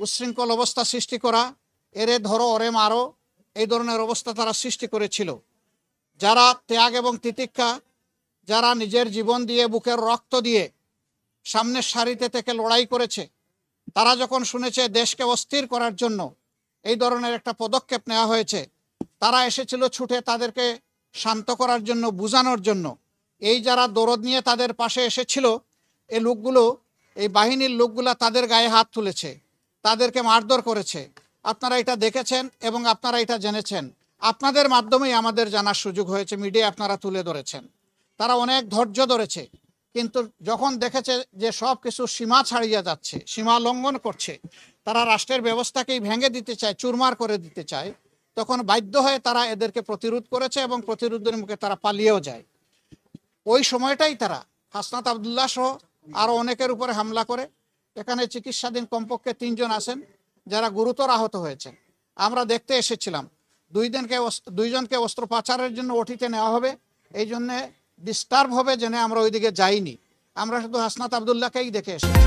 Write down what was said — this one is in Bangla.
উচ্ছৃঙ্খল অবস্থা সৃষ্টি করা, এরে ধরো ওরে মারো, এই ধরনের অবস্থা তারা সৃষ্টি করেছিল। যারা ত্যাগ এবং তিতিক্ষা, যারা নিজের জীবন দিয়ে বুকের রক্ত দিয়ে সামনের সারিতে থেকে লড়াই করেছে, তারা যখন শুনেছে দেশকে অস্থির করার জন্য এই ধরনের একটা পদক্ষেপ নেওয়া হয়েছে, তারা এসেছিল ছুটে তাদেরকে শান্ত করার জন্য, বুঝানোর জন্য। এই যারা দরদ নিয়ে তাদের পাশে এসেছিল, এই লোকগুলো, এই বাহিনীর লোকগুলা তাদের গায়ে হাত তুলেছে, তাদেরকে মারধর করেছে। আপনারা এটা দেখেছেন এবং আপনারা এটা জেনেছেন। আপনাদের মাধ্যমেই আমাদের জানার সুযোগ হয়েছে, মিডিয়া আপনারা তুলে ধরেছেন। তারা অনেক ধৈর্য ধরেছে, কিন্তু যখন দেখেছে যে সব কিছু সীমা ছাড়িয়ে যাচ্ছে, সীমা লঙ্ঘন করছে, তারা রাষ্ট্রের ব্যবস্থাকেই ভেঙে দিতে চায়, চুরমার করে দিতে চায়, তখন বাধ্য হয়ে তারা এদেরকে প্রতিরোধ করেছে এবং প্রতিরোধের মুখে তারা পালিয়েও যায়। ওই সময়টাই তারা হাসনাত আবদুল্লাহ সহ আরও অনেকের উপরে হামলা করে। এখানে চিকিৎসাধীন কমপক্ষে 3 জন আছেন যারা গুরুতর আহত হয়েছেন। আমরা দেখতে এসেছিলাম। দুইজনকে অস্ত্রোপচারের জন্য ওটিতে নেওয়া হবে, এই জন্যে ডিস্টার্ব হবে জেনে আমরা ওইদিকে যাইনি। আমরা শুধু হাসনাত আবদুল্লাহকেই দেখে এসেছি।